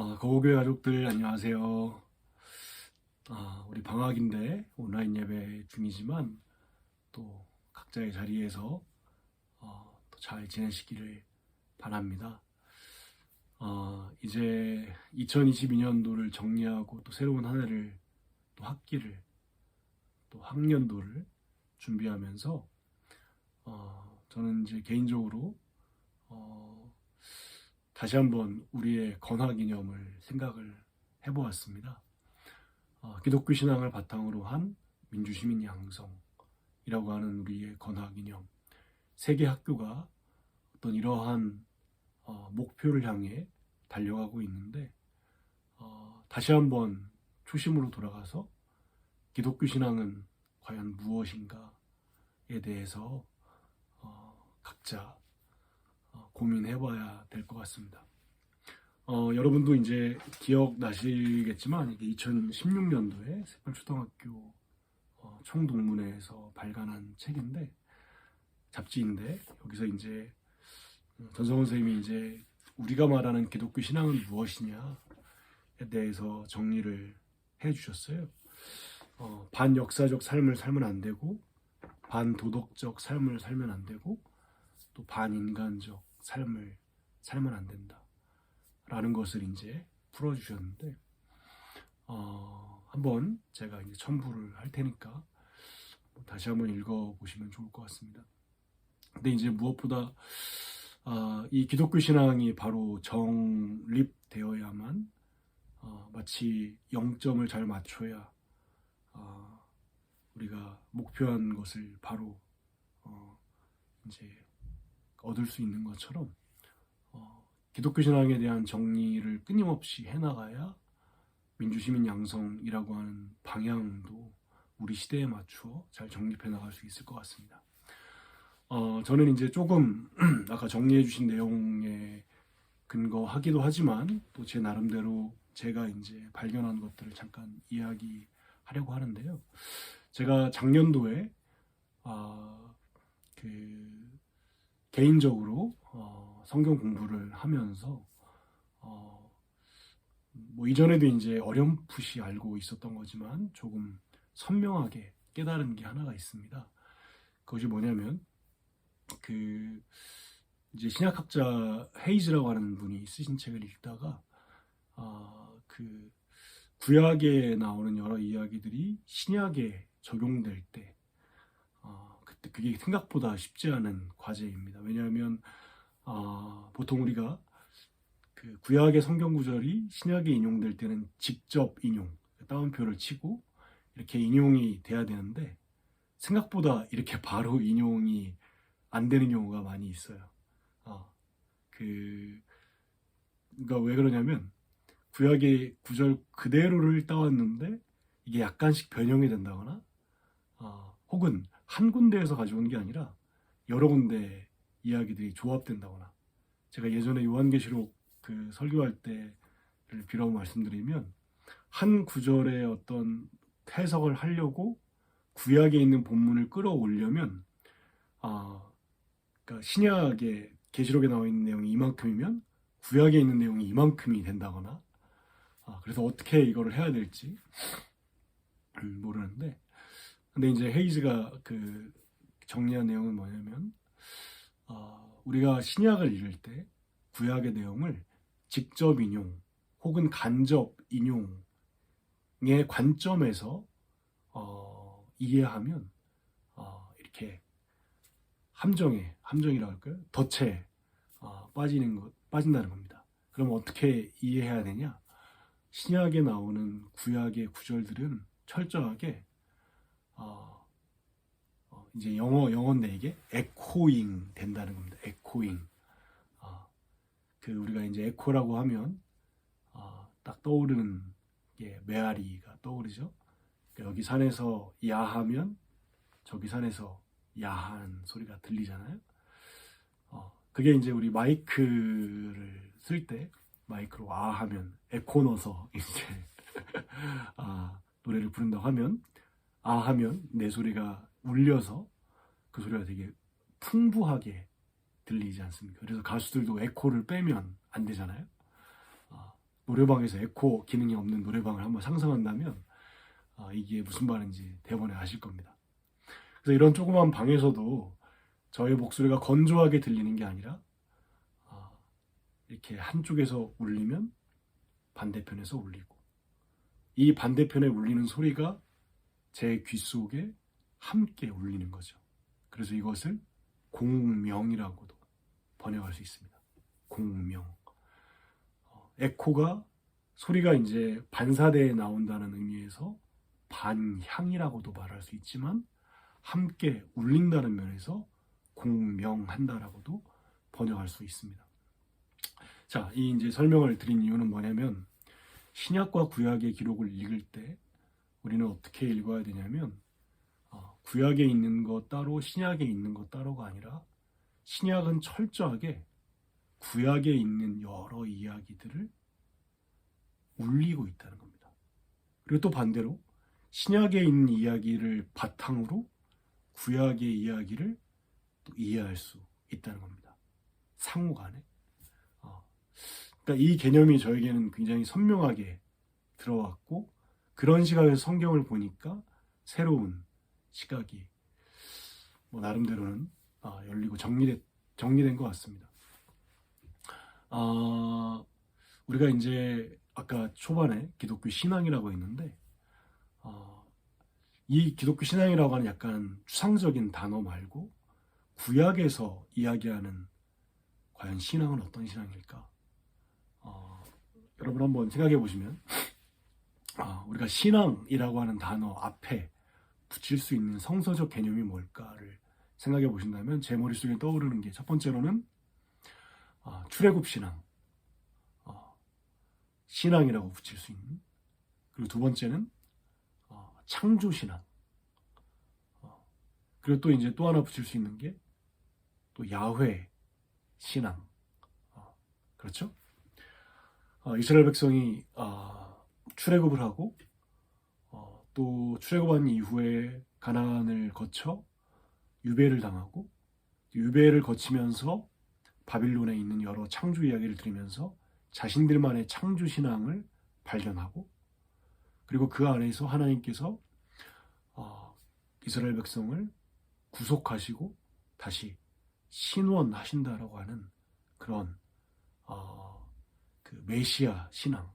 거국교회 가족들 안녕하세요. 우리 방학인데 온라인 예배 중이지만 또 각자의 자리에서 또 잘 지내시기를 바랍니다. 이제 2022년도를 정리하고 또 새로운 한 해를 또 학기를 또 학년도를 준비하면서 저는 이제 개인적으로 다시 한번 우리의 건화 기념을 생각을 해보았습니다. 기독교 신앙을 바탕으로 한 민주시민 양성이라고 하는 우리의 건화 기념. 세계 학교가 어떤 이러한 목표를 향해 달려가고 있는데 다시 한번 초심으로 돌아가서 기독교 신앙은 과연 무엇인가에 대해서 각자 고민해봐야 될 것 같습니다. 여러분도 이제 기억나시겠지만 이게 2016년도에 새별초등학교 총동문회에서 발간한 책인데 잡지인데 여기서 이제 전성원 선생님이 이제 우리가 말하는 기독교 신앙은 무엇이냐에 대해서 정리를 해주셨어요. 반역사적 삶을 살면 안 되고 반도덕적 삶을 살면 안 되고 또 반인간적 삶을 살면 안 된다 라는 것을 이제 풀어주셨는데 한번 제가 이제 첨부를 할 테니까 다시 한번 읽어보시면 좋을 것 같습니다. 근데 이제 무엇보다 이 기독교 신앙이 바로 정립되어야만 마치 0점을 잘 맞춰야 우리가 목표한 것을 바로 이제 얻을 수 있는 것처럼 기독교 신앙에 대한 정리를 끊임없이 해나가야 민주시민 양성이라고 하는 방향도 우리 시대에 맞추어 잘 정립해 나갈 수 있을 것 같습니다. 저는 이제 조금 아까 정리해 주신 내용에 근거하기도 하지만 또 제 나름대로 제가 이제 발견한 것들을 잠깐 이야기하려고 하는데요. 제가 작년도에 개인적으로 성경 공부를 하면서 뭐 이전에도 이제 어렴풋이 알고 있었던 거지만 조금 선명하게 깨달은 게 하나가 있습니다. 그것이 뭐냐면 이제 신약학자 헤이즈라고 하는 분이 쓰신 책을 읽다가 구약에 나오는 여러 이야기들이 신약에 적용될 때 그때 그게 생각보다 쉽지 않은 과제입니다. 왜냐하면 보통 우리가 그 구약의 성경 구절이 신약에 인용될 때는 직접 인용, 따옴표를 치고 이렇게 인용이 돼야 되는데 생각보다 이렇게 바로 인용이 안 되는 경우가 많이 있어요. 그러니까 왜 그러냐면 구약의 구절 그대로를 따왔는데 이게 약간씩 변형이 된다거나 혹은 한 군데에서 가져온 게 아니라 여러 군데 이야기들이 조합된다거나 제가 예전에 요한계시록 설교할 때를 빌어 말씀드리면 한 구절의 어떤 해석을 하려고 구약에 있는 본문을 끌어올려면 그러니까 신약의 계시록에 나와 있는 내용이 이만큼이면 구약에 있는 내용이 이만큼이 된다거나 그래서 어떻게 이거를 해야 될지 모르는데 근데 이제 헤이즈가 정리한 내용은 뭐냐면 우리가 신약을 읽을 때 구약의 내용을 직접 인용 혹은 간접 인용의 관점에서 이해하면 이렇게 함정이라고 할까요? 덫에 빠진다는 겁니다. 그럼 어떻게 이해해야 되냐? 신약에 나오는 구약의 구절들은 철저하게 이제 영어인데 이게 에코잉 된다는 겁니다. 에코잉. 우리가 이제 에코라고 하면 딱 떠오르는 게 메아리가 떠오르죠. 그러니까 여기 산에서 야하면 저기 산에서 야한 소리가 들리잖아요. 그게 이제 우리 마이크를 쓸 때 마이크로 하면 에코 넣어서 이제 노래를 부른다고 하면 하면 내 소리가 울려서 그 소리가 되게 풍부하게 들리지 않습니까? 그래서 가수들도 에코를 빼면 안 되잖아요. 노래방에서 에코 기능이 없는 노래방을 한번 상상한다면 이게 무슨 말인지 대번에 아실 겁니다. 그래서 이런 조그만 방에서도 저의 목소리가 건조하게 들리는 게 아니라 이렇게 한쪽에서 울리면 반대편에서 울리고, 이 반대편에 울리는 소리가 제 귀 속에 함께 울리는 거죠. 그래서 이것을 공명이라고도 번역할 수 있습니다. 공명. 에코가 소리가 이제 반사대에 나온다는 의미에서 반향이라고도 말할 수 있지만, 함께 울린다는 면에서 공명한다라고도 번역할 수 있습니다. 자, 이 이제 설명을 드린 이유는 뭐냐면, 신약과 구약의 기록을 읽을 때 우리는 어떻게 읽어야 되냐면, 구약에 있는 것 따로 신약에 있는 것 따로가 아니라, 신약은 철저하게 구약에 있는 여러 이야기들을 울리고 있다는 겁니다. 그리고 또 반대로 신약에 있는 이야기를 바탕으로 구약의 이야기를 또 이해할 수 있다는 겁니다. 상호간에. 그러니까 이 개념이 저에게는 굉장히 선명하게 들어왔고, 그런 시각에서 성경을 보니까 새로운 시각이 나름대로는 열리고 정리된 것 같습니다. 우리가 이제 아까 초반에 기독교 신앙이라고 했는데, 이 기독교 신앙이라고 하는 약간 추상적인 단어 말고 구약에서 이야기하는 과연 신앙은 어떤 신앙일까? 여러분 한번 생각해 보시면, 우리가 신앙이라고 하는 단어 앞에 붙일 수 있는 성서적 개념이 뭘까를 생각해 보신다면, 제 머릿속에 떠오르는 게 첫 번째로는 출애굽 신앙, 신앙이라고 붙일 수 있는, 그리고 두 번째는 창조 신앙, 그리고 또 이제 또 하나 붙일 수 있는 게 또 야훼 신앙. 그렇죠? 이스라엘 백성이 출애굽을 하고 또 출애굽한 이후에 가나안을 거쳐 유배를 당하고, 유배를 거치면서 바빌론에 있는 여러 창조 이야기를 들으면서 자신들만의 창조 신앙을 발견하고, 그리고 그 안에서 하나님께서 이스라엘 백성을 구속하시고 다시 신원하신다라고 하는 그런 그 메시아 신앙,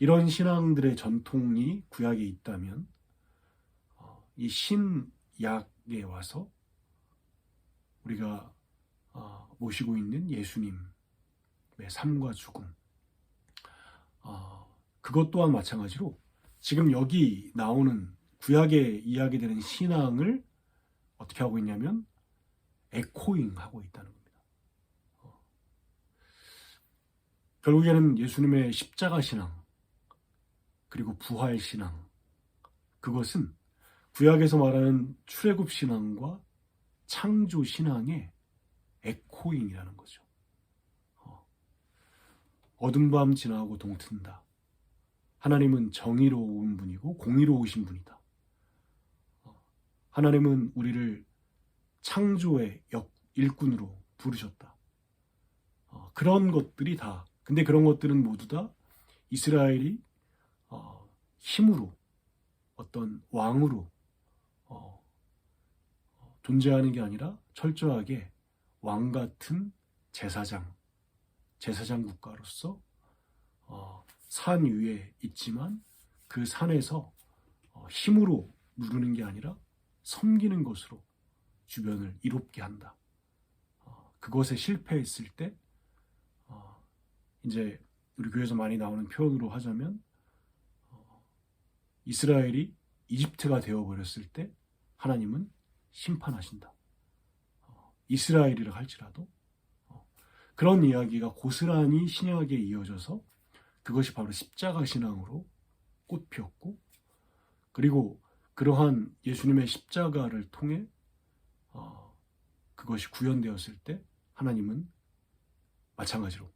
이런 신앙들의 전통이 구약에 있다면, 이 신약에 와서 우리가 모시고 있는 예수님의 삶과 죽음, 그것 또한 마찬가지로 지금 여기 나오는 구약에 이야기되는 신앙을 어떻게 하고 있냐면 에코잉하고 있다는 겁니다. 결국에는 예수님의 십자가 신앙, 그리고 부활 신앙, 그것은 구약에서 말하는 출애굽 신앙과 창조 신앙의 에코잉이라는 거죠. 어둠 밤 지나고 동튼다. 하나님은 정의로운 분이고 공의로우신 분이다. 하나님은 우리를 창조의 일꾼으로 부르셨다. 그런 것들이 다, 근데 그런 것들은 모두 다 이스라엘이 힘으로, 어떤 왕으로 존재하는 게 아니라 철저하게 왕 같은 제사장 국가로서 산 위에 있지만, 그 산에서 힘으로 누르는 게 아니라 섬기는 것으로 주변을 이롭게 한다. 그것에 실패했을 때 이제 우리 교회에서 많이 나오는 표현으로 하자면, 이스라엘이 이집트가 되어버렸을 때 하나님은 심판하신다. 이스라엘이라 할지라도 그런 이야기가 고스란히 신약에 이어져서, 그것이 바로 십자가 신앙으로 꽃피었고, 그리고 그러한 예수님의 십자가를 통해 그것이 구현되었을 때 하나님은 마찬가지로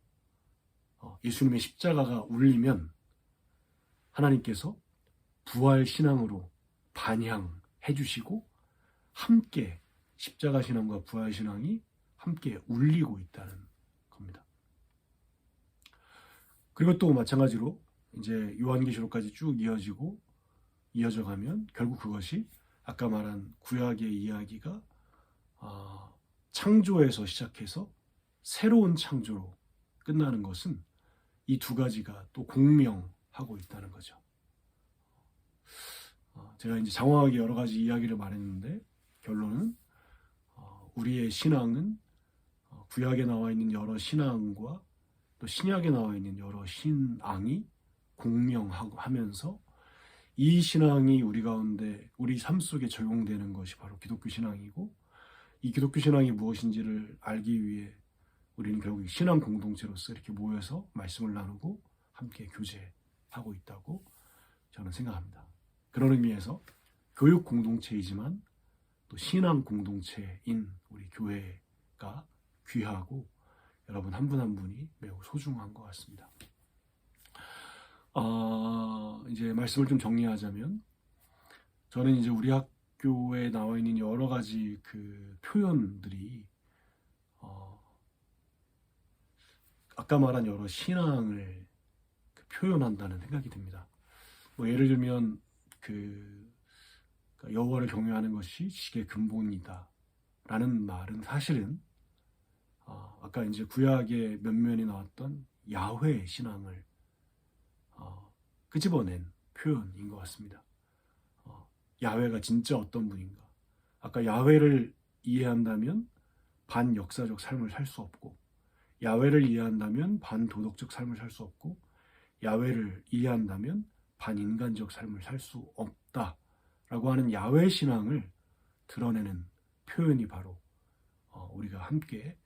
예수님의 십자가가 울리면 하나님께서 부활 신앙으로 반향해 주시고, 함께 십자가 신앙과 부활 신앙이 함께 울리고 있다는 겁니다. 그리고 또 마찬가지로 이제 요한계시록까지 쭉 이어져 가면 결국 그것이 아까 말한 구약의 이야기가 창조에서 시작해서 새로운 창조로 끝나는 것은 이 두 가지가 또 공명하고 있다는 거죠. 제가 이제 장황하게 여러 가지 이야기를 말했는데 결론은 우리의 신앙은 구약에 나와 있는 여러 신앙과 또 신약에 나와 있는 여러 신앙이 공명하면서 이 신앙이 우리 가운데 우리 삶 속에 적용되는 것이 바로 기독교 신앙이고, 이 기독교 신앙이 무엇인지를 알기 위해 우리는 결국 신앙 공동체로서 이렇게 모여서 말씀을 나누고 함께 교제하고 있다고 저는 생각합니다. 그런 의미에서 교육 공동체이지만 또 신앙 공동체인 우리 교회가 귀하고 여러분 한 분 한 분이 매우 소중한 것 같습니다. 이제 말씀을 좀 정리하자면, 저는 이제 우리 학교에 나와 있는 여러 가지 그 표현들이 아까 말한 여러 신앙을 표현한다는 생각이 듭니다. 뭐 예를 들면 여호와를 경외하는 것이 지식의 근본이다 라는 말은 사실은 아까 이제 구약의 면면이 나왔던 야훼 신앙을 끄집어낸 표현인 것 같습니다. 야훼가 진짜 어떤 분인가? 아까 야훼를 이해한다면 반역사적 삶을 살 수 없고, 야훼를 이해한다면 반도덕적 삶을 살 수 없고, 야훼를 이해한다면 반인간적 삶을 살 수 없다라고 하는 야훼 신앙을 드러내는 표현이 바로 우리가 함께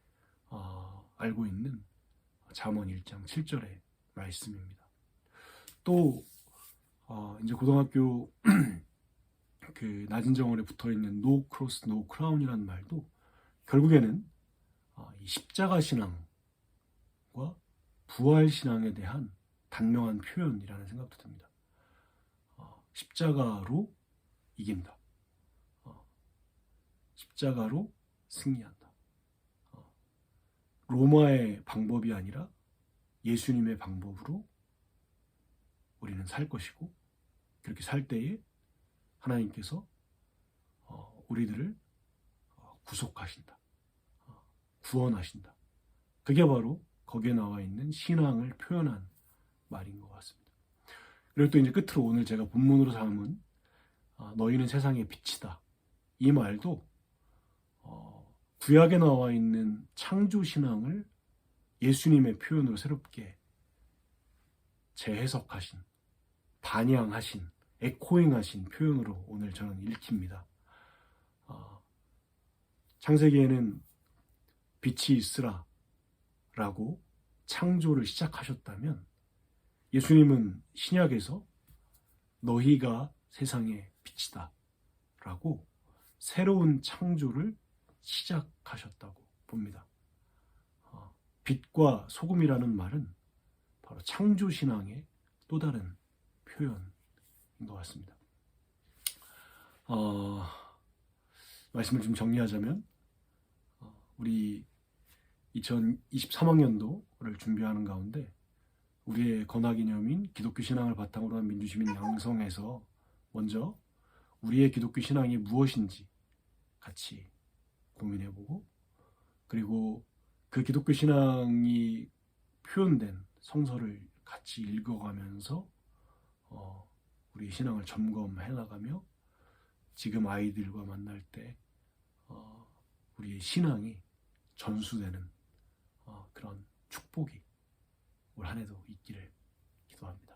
알고 있는 잠언 1장 7절의 말씀입니다. 또 이제 고등학교 그 낮은 정원에 붙어있는 No Cross, No Crown이라는 말도 결국에는 이 십자가 신앙과 부활 신앙에 대한 단명한 표현이라는 생각도 듭니다. 십자가로 이긴다. 십자가로 승리한다. 로마의 방법이 아니라 예수님의 방법으로 우리는 살 것이고, 그렇게 살 때에 하나님께서 우리들을 구속하신다. 구원하신다. 그게 바로 거기에 나와 있는 신앙을 표현한 말인 것 같습니다. 그리고 또 이제 끝으로 오늘 제가 본문으로 삼은 너희는 세상의 빛이다. 이 말도 구약에 나와 있는 창조 신앙을 예수님의 표현으로 새롭게 재해석하신, 반영하신, 에코잉하신 표현으로 오늘 저는 읽힙니다. 창세기에는 빛이 있으라 라고 창조를 시작하셨다면, 예수님은 신약에서 너희가 세상의 빛이다 라고 새로운 창조를 시작하셨다고 봅니다. 빛과 소금이라는 말은 바로 창조신앙의 또 다른 표현인 것 같습니다. 말씀을 좀 정리하자면, 우리 2023학년도를 준비하는 가운데 우리의 건화기념인 기독교 신앙을 바탕으로 한 민주시민 양성에서 먼저 우리의 기독교 신앙이 무엇인지 같이 고민해보고, 그리고 그 기독교 신앙이 표현된 성서를 같이 읽어가면서 우리 신앙을 점검해 나가며 지금 아이들과 만날 때 우리의 신앙이 전수되는 그런 축복이 올 한 해도 있기를 기도합니다.